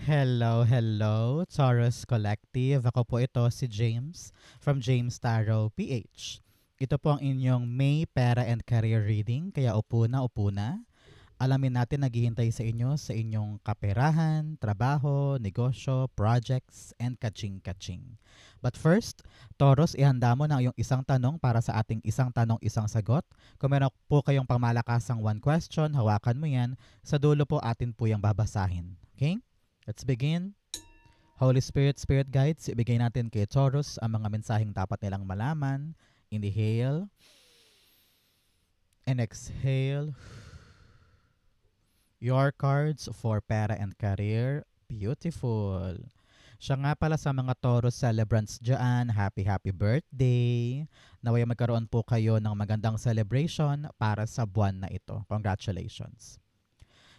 Hello, Taurus Collective. Ako po ito si James from James Tarot PH. Ito po ang inyong May Pera and Career Reading, kaya upo na. Alamin natin naghihintay sa inyo sa inyong kaperahan, trabaho, negosyo, projects, and kaching-kaching. But first, Taurus, ihanda mo na yung isang tanong para sa ating isang tanong, isang sagot. Kung meron po kayong pangmalakasang one question, hawakan mo yan. Sa dulo po atin po yung babasahin. Okay? Let's begin. Holy Spirit, Spirit Guides, ibigay natin kay Taurus ang mga mensaheng dapat nilang malaman. Inhale and exhale. Your cards for pera and career. Beautiful. Siya nga pala sa mga Taurus celebrants dyan, happy birthday. Naway magkaroon po kayo ng magandang celebration para sa buwan na ito. Congratulations.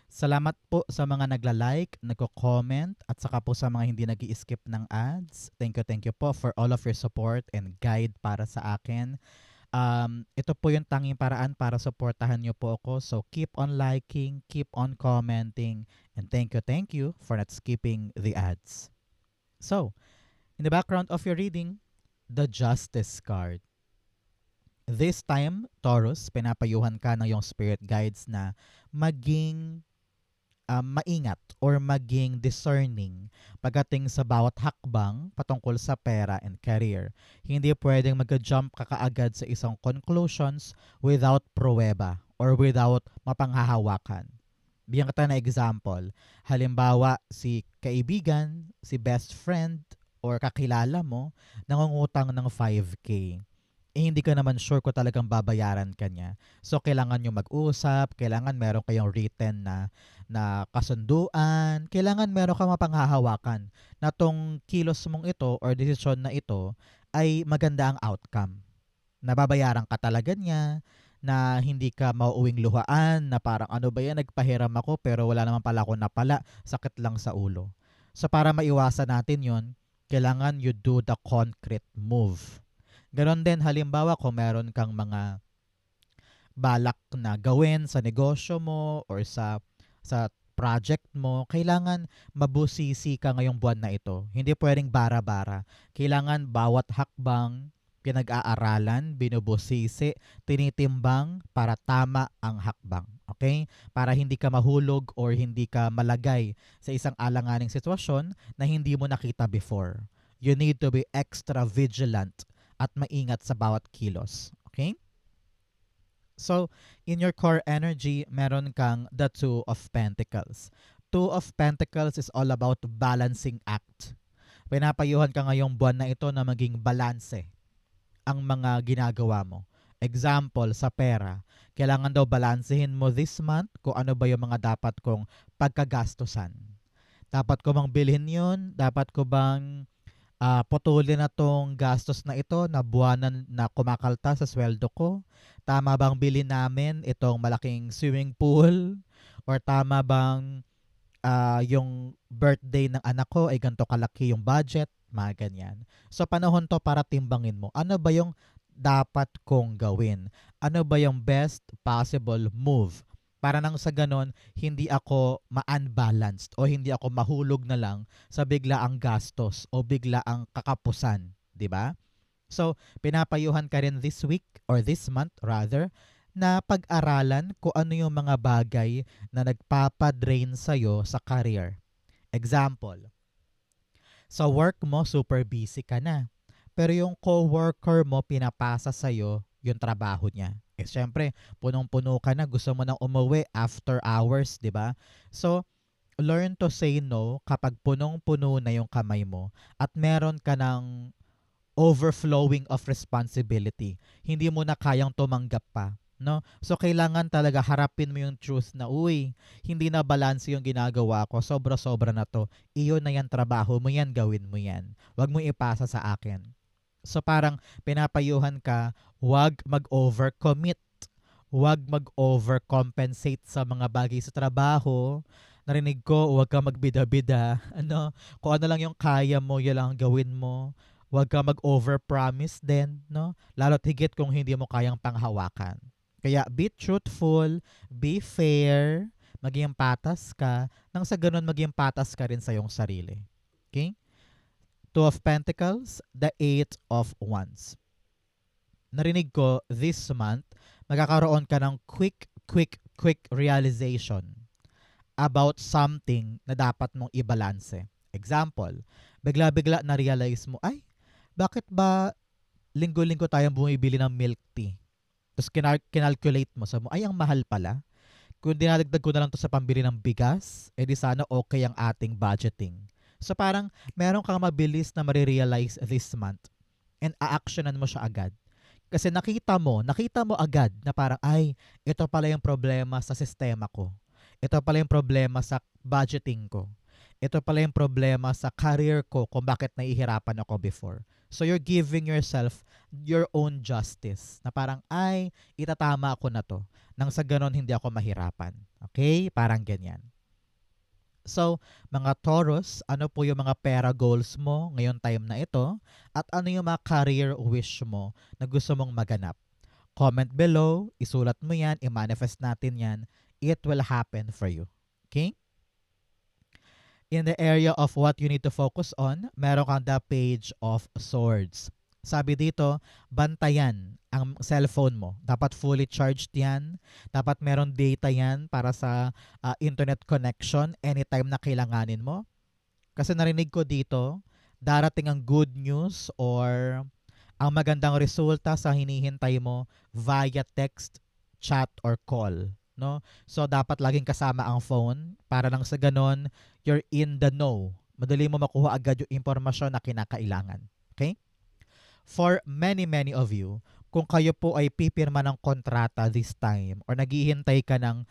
Salamat po sa mga nagla-like, nagko-comment, at saka po sa mga hindi nag-i-skip ng ads. Thank you po for all of your support and guide para sa akin. Ito po yung tanging paraan para supportahan nyo po ako. So keep on liking, keep on commenting, and thank you for not skipping the ads. So, in the background of your reading, the Justice card. This time, Taurus, pinapayuhan ka ng iyong spirit guides na maging maingat or maging discerning pagdating sa bawat hakbang patungkol sa pera and career. Hindi pwedeng mag-jump ka kaagad sa isang conclusions without pruweba or without mapanghahawakan. Bigyan kita na example. Halimbawa, si kaibigan, si best friend, or kakilala mo, nangungutang ng 5K. Hindi ka naman sure kung talagang babayaran ka niya. So, kailangan nyo mag-usap, kailangan meron kayong written na kasunduan, kailangan meron kang mapanghahawakan na tong kilos mong ito or desisyon na ito ay maganda ang outcome. Nababayaran ka talaga niya, na hindi ka mauuwing luhaan, na parang ano ba yan, nagpahiram ako pero wala naman pala ako napala, sakit lang sa ulo. So, para maiwasan natin yon, kailangan you do the concrete move. Ganon din, halimbawa kung meron kang mga balak na gawin sa negosyo mo or sa project mo, kailangan mabusisi ka ngayong buwan na ito. Hindi pwedeng bara-bara. Kailangan bawat hakbang pinag-aaralan, binubusisi, tinitimbang para tama ang hakbang. Okay? Para hindi ka mahulog or hindi ka malagay sa isang alanganing sitwasyon na hindi mo nakita before. You need to be extra vigilant at maingat sa bawat kilos. Okay? So, in your core energy, meron kang the Two of Pentacles. Two of Pentacles is all about balancing act. Pinapayuhan ka ngayong buwan na ito na maging balanse ang mga ginagawa mo. Example, sa pera. Kailangan daw balansehin mo this month kung ano ba yung mga dapat kong pagkagastusan. Dapat ko bang bilhin yun? Dapat ko bang putulin na tong gastos na ito na buwanan na kumakalta sa sweldo ko? Tama bang bilhin namin itong malaking swimming pool? Or tama bang yung birthday ng anak ko ay ganito kalaki yung budget? Mga ganyan. So panahon to para timbangin mo. Ano ba yung dapat kong gawin? Ano ba yung best possible move? Para nang sa ganon, hindi ako ma-unbalanced o hindi ako mahulog na lang sa biglaang gastos o biglaang kakapusan, 'di ba? So, pinapayuhan ka rin this week or this month rather na pag-aralan kung ano yung mga bagay na nagpapadrain sa'yo sa career. Example, sa work mo super busy ka na, pero yung co-worker mo pinapasa sa'yo yung trabaho niya. Eh syempre, punong-puno ka na, gusto mo nang umuwi after hours, 'di ba? So, learn to say no kapag punong-puno na yung kamay mo at meron ka ng overflowing of responsibility. Hindi mo na kayang tumanggap pa, no? So kailangan talaga harapin mo yung truth na, uy, hindi na balance yung ginagawa ko, sobra-sobra na to. Iyon na yan, trabaho mo yan, gawin mo yan. Huwag mo ipasa sa akin. So parang pinapayuhan ka, huwag mag-overcommit. Huwag mag-overcompensate sa mga bagay sa trabaho. Narinig ko, huwag ka magbida-bida. Ano, kung ano lang yung kaya mo, yun lang ang gawin mo. Huwag ka mag-overpromise din, no? Lalo't higit kung hindi mo kayang panghawakan. Kaya be truthful, be fair, maging patas ka, nang sa ganun maging patas ka rin sa iyong sarili. Okay? Two of Pentacles, the Eight of Wands. Narinig ko this month, magkakaroon ka ng quick realization about something na dapat mong ibalanse. Example, bigla-bigla na-realize mo, ay, bakit ba linggo-linggo tayong bumibili ng milk tea? Tapos kinalculate mo sa mo, ay, ang mahal pala. Kung dinadagdag ko na lang to sa pambili ng bigas, edi sana okay ang ating budgeting. So parang meron kang mabilis na marirealize this month and a-actionan mo siya agad. Kasi nakita mo agad na parang, ay, ito pala yung problema sa sistema ko. Ito pala yung problema sa budgeting ko. Ito pala yung problema sa career ko kung bakit nahihirapan ako before. So you're giving yourself your own justice. Na parang, ay, itatama ako na to. Nang sa ganon, hindi ako mahirapan. Okay? Parang ganyan. So, mga Taurus, ano po yung mga pera goals mo ngayon time na ito? At ano yung mga career wish mo na gusto mong maganap? Comment below, isulat mo yan, i-manifest natin yan. It will happen for you. Okay? In the area of what you need to focus on, meron kang the Page of Swords. Sabi dito, bantayan ang cellphone mo. Dapat fully charged yan. Dapat meron data yan para sa internet connection anytime na kailanganin mo. Kasi narinig ko dito, darating ang good news or ang magandang resulta sa hinihintay mo via text, chat, or call. No? So, dapat laging kasama ang phone para lang sa ganon, you're in the know. Madali mo makuha agad yung impormasyon na kinakailangan. Okay? For many of you, kung kayo po ay pipirma ng kontrata this time or naghihintay ka ng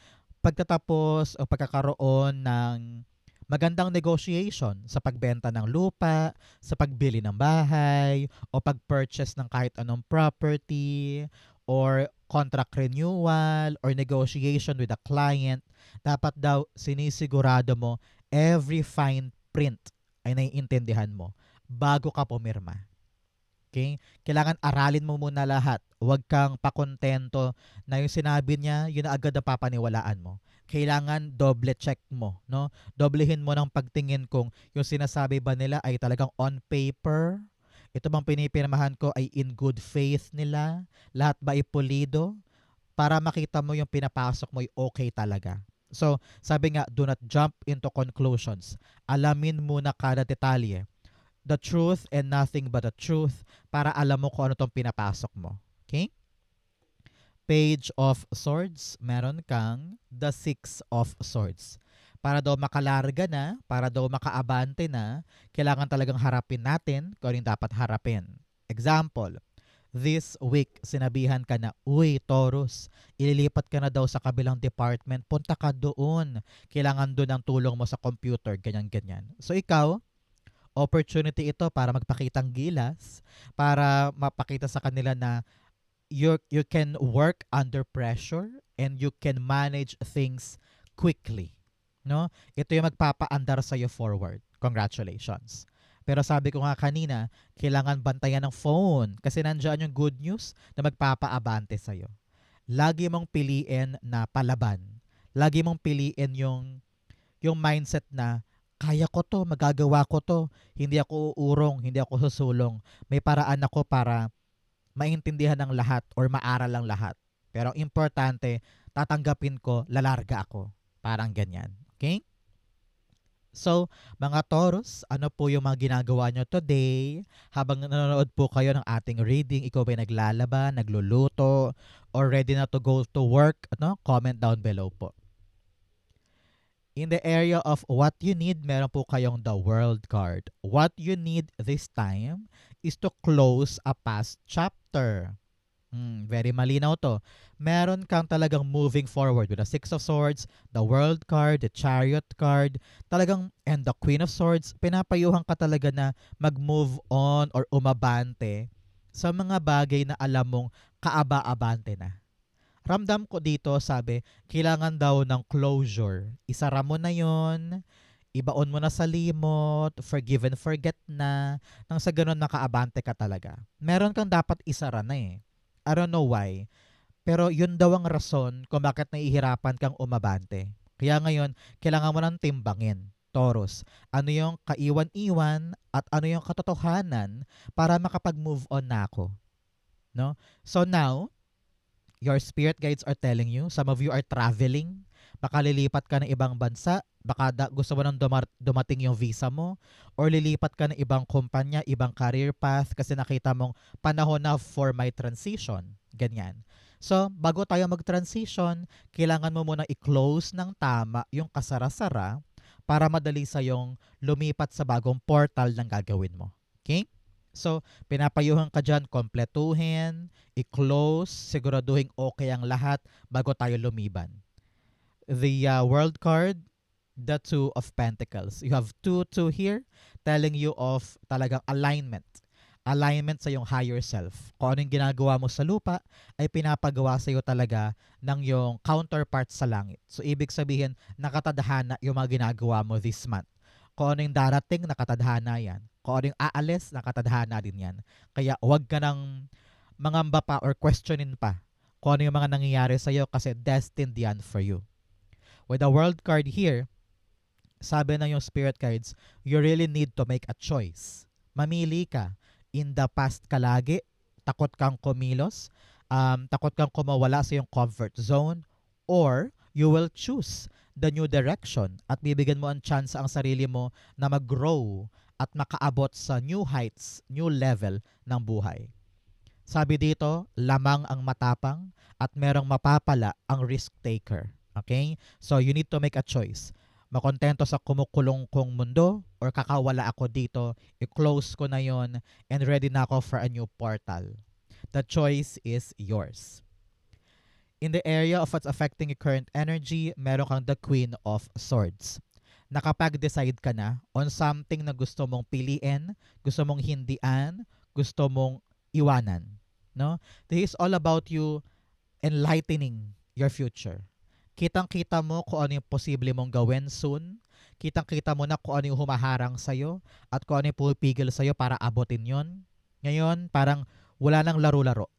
pagtatapos o pagkakaroon ng magandang negotiation sa pagbenta ng lupa, sa pagbili ng bahay, o pag-purchase ng kahit anong property, or contract renewal, or negotiation with a client, dapat daw sinisigurado mo every fine print ay naiintindihan mo bago ka pumirma. Okay? Kailangan aralin mo muna lahat. Huwag kang pakontento na yung sinabi niya, yun na agad na papaniwalaan mo. Kailangan doble check mo, no? Doblehin mo ng pagtingin kung yung sinasabi ba nila ay talagang on paper. Ito bang pinipirmahan ko ay in good faith nila? Lahat ba ay pulido? Para makita mo yung pinapasok mo ay okay talaga. So, sabi nga, do not jump into conclusions. Alamin muna kada detalye. The truth and nothing but the truth para alam mo kung ano tong pinapasok mo. Okay? Page of Swords, meron kang the Six of Swords. Para daw makalarga na, para daw makaabante na, kailangan talagang harapin natin kung ano yung dapat harapin. Example, this week, sinabihan ka na, uy, Taurus, ililipat ka na daw sa kabilang department, punta ka doon. Kailangan doon ang tulong mo sa computer, ganyan-ganyan. So ikaw, opportunity ito para magpakitang gilas, para mapakita sa kanila na you can work under pressure and you can manage things quickly. No? Ito yung magpapaandar sa iyo forward. Congratulations. Pero sabi ko nga kanina, kailangan bantayan ng phone kasi nandiyan yung good news na magpapaabante sa iyo. Lagi mong piliin na palaban. Lagi mong piliin yung mindset na kaya ko to, magagawa ko to. Hindi ako uurong, hindi ako susulong. May paraan ako para maintindihan ng lahat or maaral lang lahat. Pero ang importante, tatanggapin ko, lalarga ako. Parang ganyan. Okay? So, mga Taurus, ano po yung mga ginagawa nyo today? Habang nanonood po kayo ng ating reading, ikaw ba'y naglalaba, nagluluto, or ready na to go to work? Ano? Comment down below po. In the area of what you need, meron po kayong the World card. What you need this time is to close a past chapter. Very malinaw to. Meron kang talagang moving forward with the Six of Swords, the World card, the Chariot card, talagang, and the Queen of Swords, pinapayuhan ka talaga na mag-move on or umabante sa mga bagay na alam mong kaaba-abante na. Ramdam ko dito, sabi, kailangan daw ng closure. Isara mo na yon, ibaon mo na sa limot, forgive and forget na, nang sa ganun nakaabante ka talaga. Meron kang dapat isara na eh. I don't know why. Pero yun daw ang rason kung bakit nahihirapan kang umabante. Kaya ngayon, kailangan mo ng timbangin, Taurus. Ano yung kaiwan-iwan at ano yung katotohanan para makapag-move on na ako. No? So now, your spirit guides are telling you, some of you are traveling, baka lilipat ka ng ibang bansa, baka gusto mo nang dumating yung visa mo, or lilipat ka ng ibang kumpanya, ibang career path kasi nakita mong panahon na for my transition. Ganyan. So, bago tayo mag-transition, kailangan mo muna i-close ng tama yung kasara-sara para madali sa yung lumipat sa bagong portal ng gagawin mo. Okay? So, pinapayuhan ka dyan, kompletuhin, i-close, siguraduhin okay ang lahat bago tayo lumiban. The world card, the Two of Pentacles. You have two here telling you of talagang alignment. Alignment sa yung higher self. Kung anong ginagawa mo sa lupa, ay pinapagawa sa iyo talaga ng yung counterpart sa langit. So, ibig sabihin, nakatadhana yung mga ginagawa mo this month. Kung ano yung darating, nakatadhana yan. Kung ano yung aalis, nakatadhana din yan. Kaya huwag ka nang mangamba pa or questionin pa kung ano yung mga nangyayari sa'yo kasi destined yan for you. With the world card here, sabi ng yung spirit guides, you really need to make a choice. Mamili ka. In the past ka lagi, takot kang kumilos, takot kang kumawala sa yung comfort zone, or you will choose the new direction at bibigyan mo ang chance ang sarili mo na mag-grow at makaabot sa new heights, new level ng buhay. Sabi dito, lamang ang matapang at merong mapapala ang risk taker. Okay? So you need to make a choice. Makontento sa kumukulong kong mundo or kakawala ako dito, i-close ko na yon and ready na ako for a new portal. The choice is yours. In the area of what's affecting your current energy, meron kang the Queen of Swords. Nakapag-decide ka na on something na gusto mong piliin, gusto mong hindian, gusto mong iwanan. No? This is all about you enlightening your future. Kitang-kita mo kung ano yung posible mong gawin soon. Kitang-kita mo na kung ano yung humaharang sa'yo at kung ano yung pupigil sa'yo para abutin yon. Ngayon, parang wala nang laro-laro.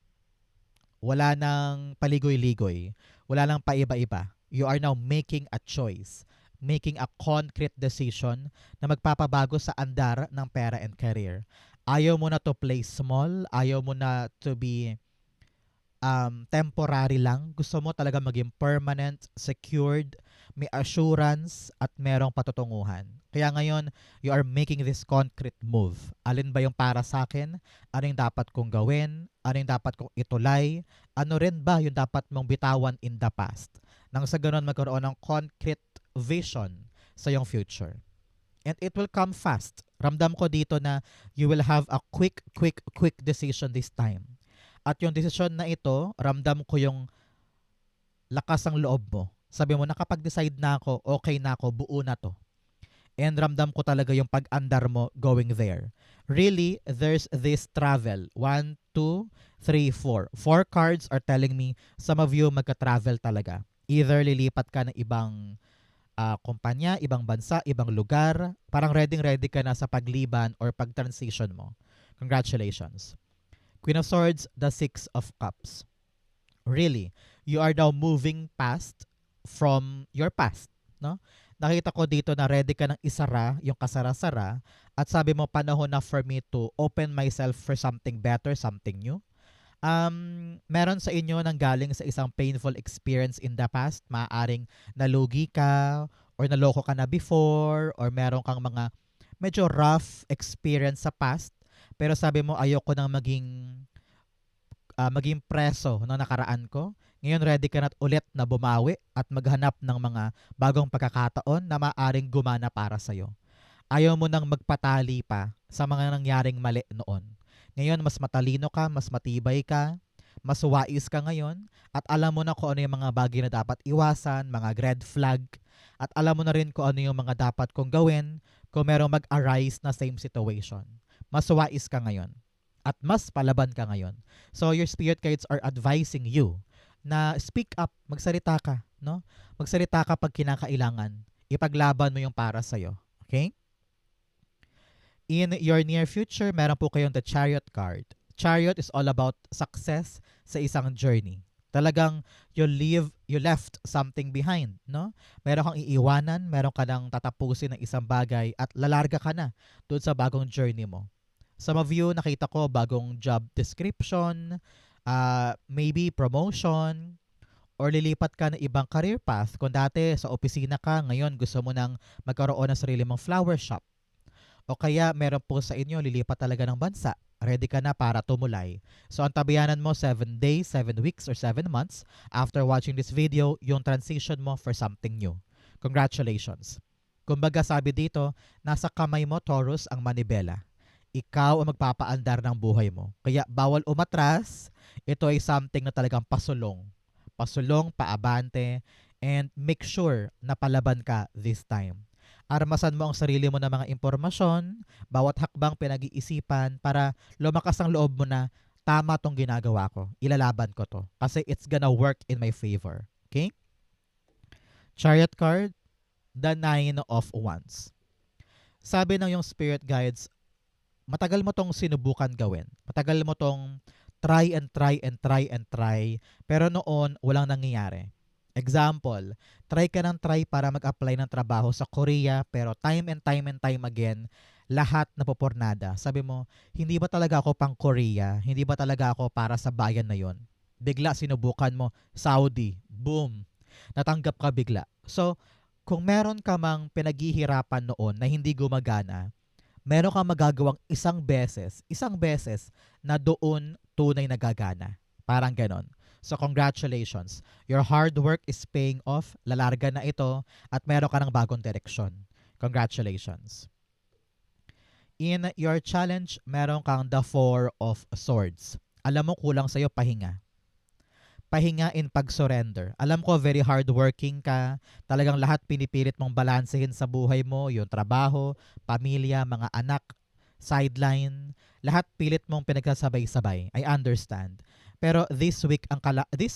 Wala nang paligoy-ligoy. Wala nang paiba-iba. You are now making a choice. Making a concrete decision na magpapabago sa andar ng pera and career. Ayaw mo na to play small. Ayaw mo na to be temporary lang. Gusto mo talaga maging permanent, secured, may assurance, at merong patutunguhan. Kaya ngayon, you are making this concrete move. Alin ba yung para sa akin? Ano yung dapat kong gawin? Ano yung dapat kong itulay? Ano rin ba yung dapat mong bitawan in the past? Nang sa ganun magkaroon ng concrete vision sa yung future. And it will come fast. Ramdam ko dito na you will have a quick decision this time. At yung desisyon na ito, ramdam ko yung lakas ng loob mo. Sabi mo, nakapag-decide na ako, okay na ako, buo na to. And ramdam ko talaga yung pag-andar mo going there. Really, there's this travel. 1, 2, 3, 4. 4 cards are telling me some of you magka-travel talaga. Either lilipat ka ng ibang kumpanya, ibang bansa, ibang lugar. Parang ready ka na sa pagliban or pag-transition mo. Congratulations. Queen of Swords, the Six of Cups. Really, you are now moving past from your past. No? Nakita ko dito na ready ka ng isara, yung kasara-sara, at sabi mo panahon na for me to open myself for something better, something new. Meron sa inyo nang galing sa isang painful experience in the past, maaaring nalugi ka, or naloko ka na before, or meron kang mga medyo rough experience sa past, pero sabi mo ayoko nang maging preso ng nakaraan ko. Ngayon ready ka na ulit na bumawi at maghanap ng mga bagong pagkakataon na maaring gumana para sa'yo. Ayaw mo nang magpatali pa sa mga nangyaring mali noon. Ngayon mas matalino ka, mas matibay ka, mas wais ka ngayon, at alam mo na kung ano yung mga bagay na dapat iwasan, mga red flag, at alam mo na rin kung ano yung mga dapat kong gawin kung merong mag-arise na same situation. Mas wais ka ngayon at mas palaban ka ngayon. So your spirit guides are advising you na speak up, magsalita ka, no? Magsalita ka pag kinakailangan. Ipaglaban mo yung para sa'yo. Okay? In your near future, meron po kayong the Chariot card. Chariot is all about success sa isang journey. Talagang you left something behind, no? Meron kang iiwanan, meron ka nang tatapusin ng isang bagay at lalarga ka na doon sa bagong journey mo. Some of you, nakita ko bagong job description, maybe promotion, or lilipat ka ng ibang career path. Kung dati sa opisina ka, ngayon gusto mo nang magkaroon ng sarili mong flower shop. O kaya meron po sa inyo lilipat talaga ng bansa. Ready ka na para tumulay. So ang tabayanan mo 7 days, 7 weeks, or 7 months after watching this video, yung transition mo for something new. Congratulations. Kumbaga sabi dito, nasa kamay mo, Taurus, ang manibela. Ikaw ang magpapaandar ng buhay mo. Kaya bawal umatras. Ito ay something na talagang pasulong. Pasulong, paabante, and make sure na palaban ka this time. Armasan mo ang sarili mo ng mga impormasyon, bawat hakbang pinag-iisipan para lumakas ang loob mo na tama tong ginagawa ko. Ilalaban ko to. Kasi it's gonna work in my favor. Okay? Chariot card, the 9 of Wands. Sabi ng yung spirit guides, matagal mo tong sinubukan gawin. Matagal mo tong try and try and try and try. Pero noon, walang nangyayari. Example, try ka ng try para mag-apply ng trabaho sa Korea pero time and time and time again, lahat napopornada. Sabi mo, hindi ba talaga ako pang Korea? Hindi ba talaga ako para sa bayan na yon? Bigla sinubukan mo, Saudi, boom, natanggap ka bigla. So, kung meron ka mang pinaghihirapan noon na hindi gumagana, meron kang magagawang isang beses na doon tunay nagagana. Parang ganon. So congratulations. Your hard work is paying off. Lalarga na ito at meron ka ng bagong direksyon. Congratulations. In your challenge, meron kang the 4 of Swords. Alam mo kulang sa'yo pahinga. Pahinga in pag-surrender. Alam ko very hardworking ka. Talagang lahat pinipilit mong balansehin sa buhay mo. Yung trabaho, pamilya, mga anak, sideline. Lahat pilit mong pinagsasabay-sabay. I understand. Pero this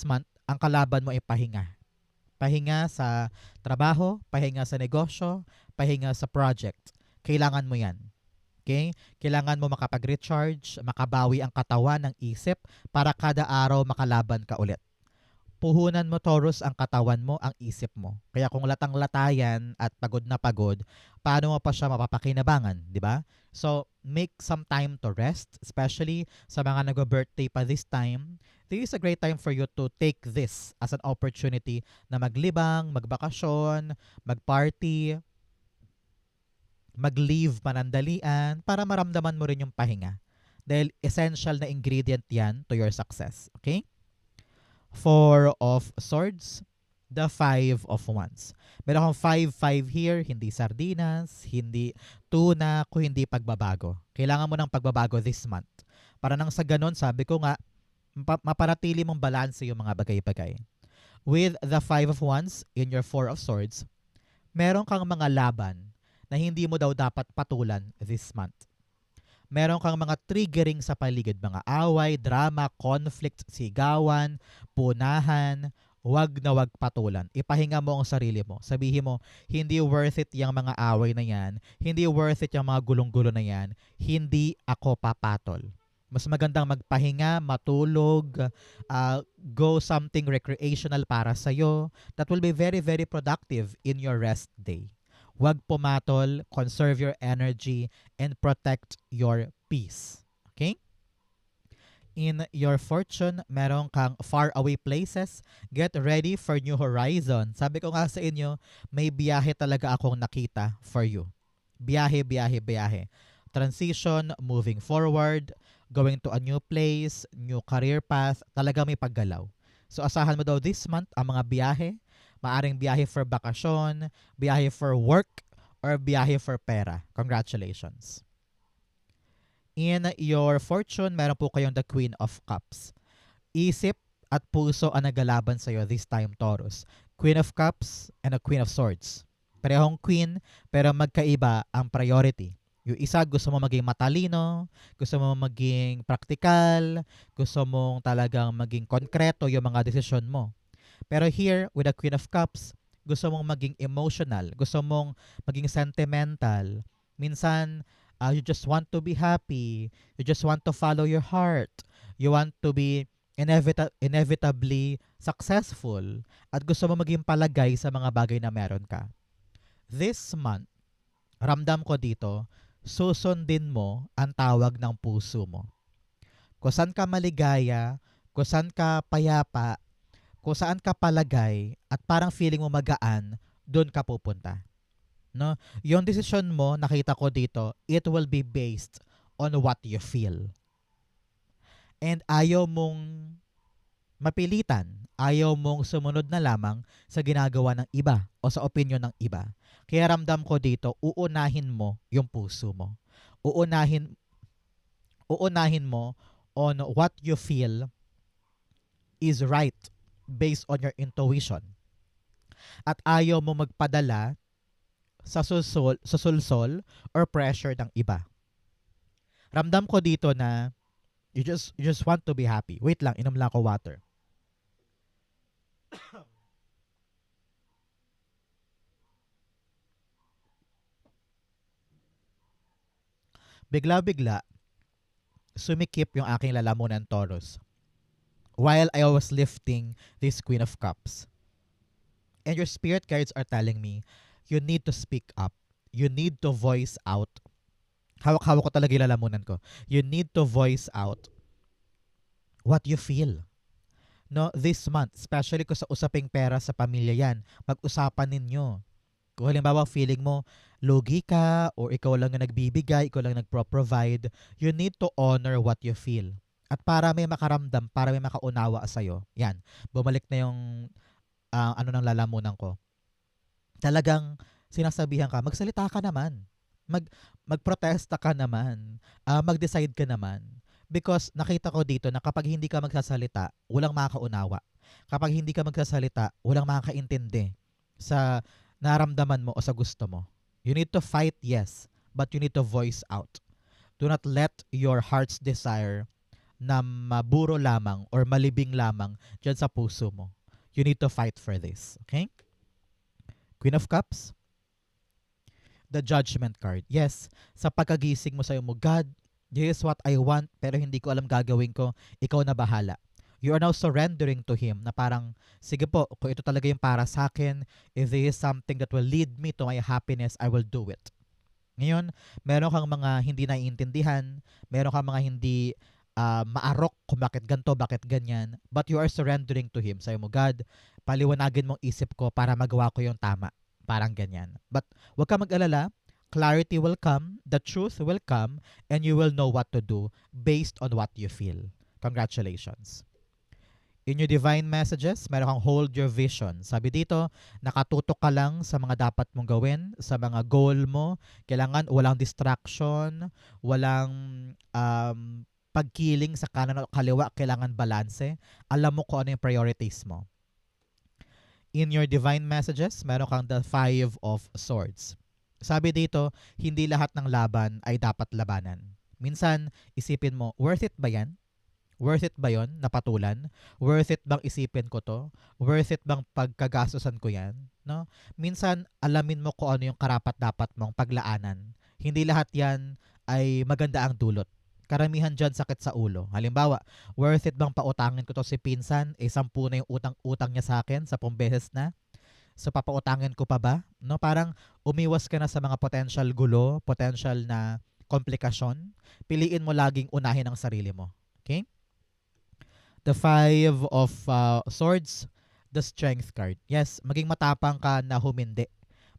month, ang kalaban mo ay pahinga. Pahinga sa trabaho, pahinga sa negosyo, pahinga sa project. Kailangan mo yan. Okay? Kailangan mo makapag-recharge, makabawi ang katawan ng isip para kada araw makalaban ka ulit. Puhunan mo, Taurus, ang katawan mo, ang isip mo. Kaya kung latang-latayan at pagod na pagod, paano mo pa siya mapapakinabangan, di ba? So, make some time to rest, especially sa mga nag-birthday pa this time. This is a great time for you to take this as an opportunity na maglibang, magbakasyon, magparty, mag-leave panandalian para maramdaman mo rin yung pahinga. Dahil essential na ingredient yan to your success. Okay? 4 of Swords, the 5 of Wands. Meron kang 5-5 here, hindi sardinas, hindi tuna, kung hindi pagbabago. Kailangan mo ng pagbabago this month. Para nang sa ganon, sabi ko nga, maparatili mong balanse yung mga bagay-bagay. With the 5 of Wands in your 4 of Swords, meron kang mga laban na hindi mo daw dapat patulan this month. Meron kang mga triggering sa paligid, mga away, drama, conflict, sigawan, punahan, wag na wag patulan. Ipahinga mo ang sarili mo. Sabihin mo, hindi worth it yung mga away na yan. Hindi worth it yung mga gulong-gulo na yan. Hindi ako papatol. Mas magandang magpahinga, matulog, go something recreational para sa'yo. That will be very, very productive in your rest day. Huwag pumatol, conserve your energy, and protect your peace. Okay? In your fortune, meron kang faraway places. Get ready for new horizon. Sabi ko nga sa inyo, may biyahe talaga akong nakita for you. Biyahe, biyahe, biyahe. Transition, moving forward, going to a new place, new career path, talaga may paggalaw. So asahan mo daw this month ang mga biyahe. Maaring biyahe for bakasyon, biyahe for work, or biyahe for pera. Congratulations. In your fortune, meron po kayong the Queen of Cups. Isip at puso ang naglalaban sa'yo this time, Taurus. Queen of Cups and a Queen of Swords. Parehong queen, pero magkaiba ang priority. Yung isa, gusto mo maging matalino, gusto mo maging praktikal, gusto mong talagang maging konkreto yung mga desisyon mo. Pero here, with the Queen of Cups, gusto mong maging emotional, gusto mong maging sentimental. Minsan, you just want to be happy, you just want to follow your heart, you want to be inevitably successful, at gusto mo maging palagay sa mga bagay na meron ka. This month, ramdam ko dito, susundin mo ang tawag ng puso mo. Kung saan ka maligaya, kung saan ka payapa, kung saan ka palagay, at parang feeling mo magaan, doon ka pupunta. No? Yung decision mo, nakita ko dito, it will be based on what you feel. And ayaw mong mapilitan, ayaw mong sumunod na lamang sa ginagawa ng iba o sa opinion ng iba. Kaya ramdam ko dito, uunahin mo yung puso mo. Uunahin mo on what you feel is right based on your intuition. At ayaw mo magpadala sa sulsol or pressure ng iba. Ramdam ko dito na you just want to be happy. Wait lang, inom lang ako water. Bigla-bigla, sumikip yung aking lalamunan Taurus while I was lifting this Queen of Cups. And your spirit guides are telling me, you need to speak up. You need to voice out. Hawak-hawak ko talaga yung lalamunan ko. You need to voice out what you feel. No, this month, especially kung sa usaping pera sa pamilya yan, pag-usapan ninyo. Kung halimbawa feeling mo, lugi ka, or ikaw lang ang nagbibigay, ikaw lang nagpro-provide, you need to honor what you feel. At para may makaramdam, para may makaunawa sa'yo, yan, bumalik na yung ano ng lalamunan ko. Talagang sinasabihan ka, magsalita ka naman. Magprotesta ka naman. Mag-decide ka naman. Because nakita ko dito na kapag hindi ka magsasalita, walang makakaunawa. Kapag hindi ka magsasalita, walang makakaintindi sa naramdaman mo o sa gusto mo. You need to fight, yes, but you need to voice out. Do not let your heart's desire na maburo lamang or malibing lamang dyan sa puso mo. You need to fight for this. Okay? Queen of Cups. The Judgment card. Yes, sa pagkagising mo sa'yo mo, God, this is what I want, pero hindi ko alam gagawin ko. Ikaw na bahala. You are now surrendering to Him na parang, sige po, kung ito talaga yung para sa akin, if there is something that will lead me to my happiness, I will do it. Ngayon, meron kang mga hindi naiintindihan, meron kang mga hindi maarok kung bakit ganito, bakit ganyan, but you are surrendering to Him. Sabi mo, God, paliwanagin mong isip ko para magawa ko yung tama. Parang ganyan. But huwag ka mag-alala, clarity will come, the truth will come, and you will know what to do based on what you feel. Congratulations. In your divine messages, meron kang hold your vision. Sabi dito, nakatutok ka lang sa mga dapat mong gawin, sa mga goal mo. Kailangan walang distraction, walang pagkiling sa kanan o kaliwa. Kailangan balanse. Alam mo kung ano yung priorities mo. In your divine messages, meron kang the 5 of Swords. Sabi dito, hindi lahat ng laban ay dapat labanan. Minsan, isipin mo, worth it ba yan? Worth it ba yon napatulan? Worth it bang isipin ko to? Worth it bang pagkagastusan ko yan? No? Minsan, alamin mo kung ano yung karapat-dapat mong paglaanan. Hindi lahat yan ay maganda ang dulot. Karamihan dyan sakit sa ulo. Halimbawa, worth it bang pautangin ko to si pinsan? 10 na yung utang niya sa akin, 10 beses na. So, papautangin ko pa ba? No? Parang umiwas ka na sa mga potential gulo, potential na komplikasyon. Piliin mo laging unahin ang sarili mo. Okay? The 5 of Swords, the Strength card. Yes, maging matapang ka na humindi.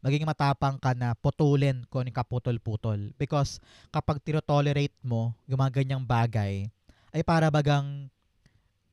Maging matapang ka na putulin kung yung kaputol-putol. Because kapag tinotolerate mo yung mga ganyang bagay, ay para bagang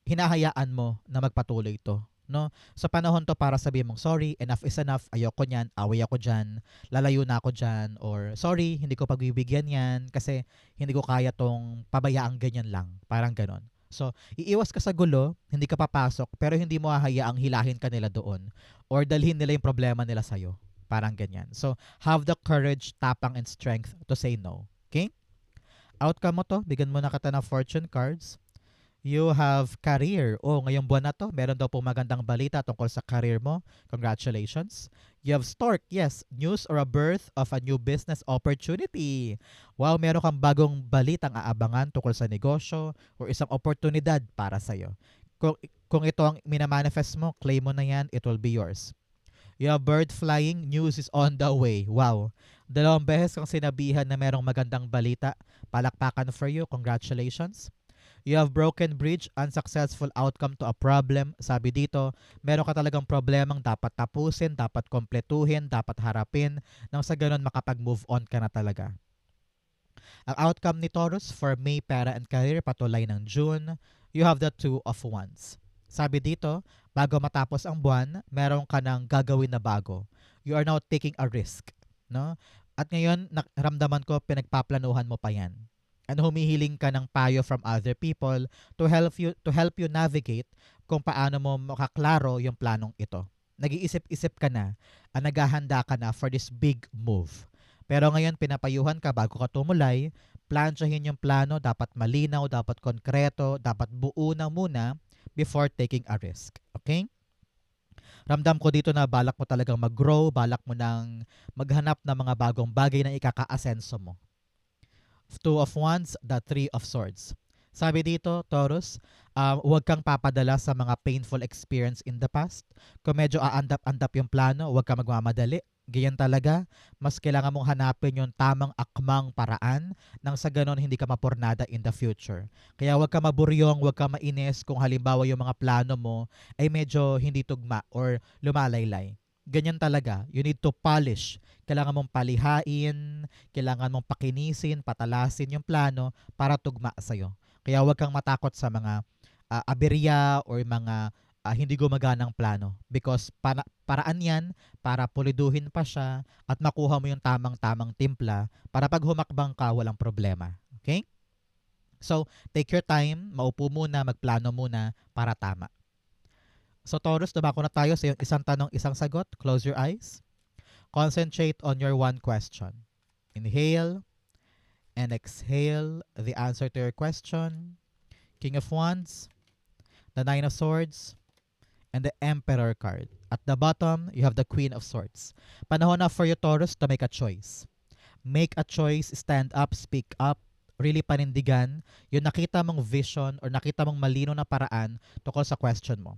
hinahayaan mo na magpatuloy ito. No? Sa panahon to para sabihin mong, sorry, enough is enough, ayoko nyan, away ako dyan, lalayo na ako dyan, or sorry, hindi ko pagbibigyan yan kasi hindi ko kaya tong pabayaang ganyan lang. Parang ganon. So, iiwas ka sa gulo, hindi ka papasok, pero hindi mo hahayaang hilahin ka nila doon or dalhin nila yung problema nila sa'yo. Parang ganyan. So, have the courage, tapang, and strength to say no. Okay? Outcome mo to, bigyan mo na kita ng fortune cards. You have career. Oh, ngayong buwan na to, meron daw po magandang balita tungkol sa career mo. Congratulations. You have Stork. Yes, news or a birth of a new business opportunity. Wow, meron kang bagong balitang aabangan tungkol sa negosyo or isang oportunidad para sa'yo. Kung, kung ito ang minamanifest mo, claim mo na yan, it will be yours. You have bird flying, news is on the way. Wow. 2 beses kang sinabihan na merong magandang balita. Palakpakan for you. Congratulations. You have broken bridge, unsuccessful outcome to a problem. Sabi dito, meron ka talagang problemang dapat tapusin, dapat kompletuhin, dapat harapin, nang sa ganun makapag-move on ka na talaga. Ang outcome ni Taurus for May, pera and career, patuloy ng June, you have the Two of Wands. Sabi dito, bago matapos ang buwan, meron ka ng gagawin na bago. You are now taking a risk. No? At ngayon, ramdaman ko, pinagpaplanuhan mo pa yan. And humihiling ka ng payo from other people to help you navigate kung paano mo makaklaro yung planong ito. Nag-iisip-isip ka na, naghahanda ka na for this big move. Pero ngayon, pinapayuhan ka bago ka tumulay, plansyahin yung plano, dapat malinaw, dapat konkreto, dapat buo na muna before taking a risk. Okay? Ramdam ko dito na balak mo talagang mag-grow, balak mo nang maghanap ng mga bagong bagay na ikaka-asenso mo. Two of Wands, the Three of Swords. Sabi dito, Taurus, huwag kang papadala sa mga painful experience in the past. Kung medyo aandap-andap yung plano, huwag kang magmamadali. Ganyan talaga, mas kailangan mong hanapin yung tamang akmang paraan nang sa ganon hindi ka mapurnada in the future. Kaya huwag ka maburyong, huwag ka mainis kung halimbawa yung mga plano mo ay medyo hindi tugma or lumalaylay. Ganyan talaga. You need to polish. Kailangan mong palihain, kailangan mong pakinisin, patalasin yung plano para tugma sa'yo. Kaya huwag kang matakot sa mga aberya or mga hindi gumaganang plano because paraan yan para puliduhin pa siya at makuha mo yung tamang-tamang timpla para pag humakbang ka, walang problema. Okay? So, take your time, maupo muna, magplano muna para tama. So Taurus, dumako na tayo sa yung isang tanong, isang sagot. Close your eyes. Concentrate on your one question. Inhale and exhale the answer to your question. King of Wands, the Nine of Swords, and the Emperor card. At the bottom, you have the Queen of Swords. Panahon na for you, Taurus, to make a choice. Make a choice, stand up, speak up, really panindigan yung nakita mong vision or nakita mong malino na paraan tungkol sa question mo.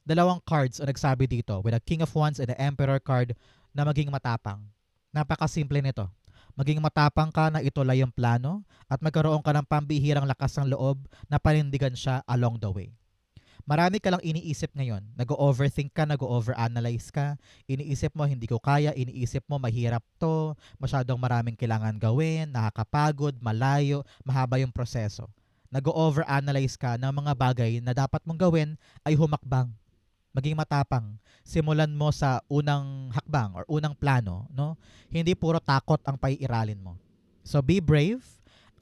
2 cards ang nagsabi dito with the King of Wands and the Emperor card na maging matapang. Napakasimple nito. Maging matapang ka na itulay yung plano at magkaroon ka ng pambihirang lakas ng loob na panindigan siya along the way. Marami ka lang iniisip ngayon. Nag-overthink ka, nag-overanalyze ka. Iniisip mo, hindi ko kaya. Iniisip mo, mahirap to. Masyadong maraming kailangan gawin. Nakakapagod, malayo, mahaba yung proseso. Nag-overanalyze ka ng mga bagay na dapat mong gawin ay humakbang. Maging matapang. Simulan mo sa unang hakbang or unang plano, no? Hindi puro takot ang paiiralin mo. So be brave,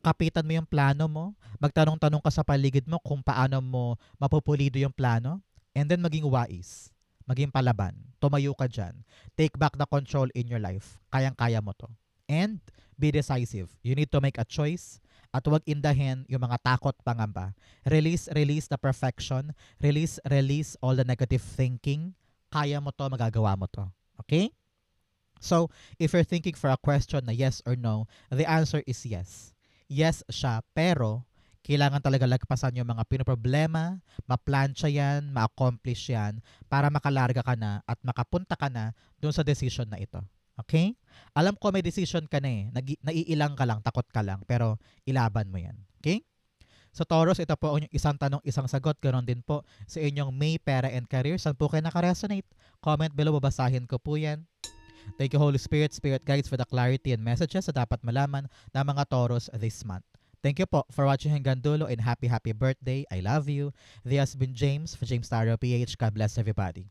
kapitan mo yung plano mo, magtanong-tanong ka sa paligid mo kung paano mo mapupulido yung plano, and then maging wise, maging palaban, tumayo ka dyan, take back the control in your life, kayang-kaya mo to. And be decisive. You need to make a choice at huwag indahin yung mga takot, pangamba. Release the perfection. Release all the negative thinking. Kaya mo to, magagawa mo to. Okay? So, if you're thinking for a question na yes or no, the answer is yes. Yes siya, pero kailangan talaga lagpasan yung mga pinoproblema, ma-plancha yan, ma-accomplish yan, para makalarga ka na at makapunta ka na dun sa decision na ito. Okay? Alam ko may decision ka na eh. Naiilang ka lang, takot ka lang, pero ilaban mo yan. Okay? So Taurus, ito po ang isang tanong, isang sagot. Ganon din po sa inyong May, pera and career. Saan po kayo nakaresonate? Comment below, babasahin ko po yan. Thank you, Holy Spirit, Spirit Guides, for the clarity and messages na dapat malaman ng mga Taurus this month. Thank you po for watching hanggang dulo and happy birthday. I love you. This has been James for James Taro PH. God bless everybody.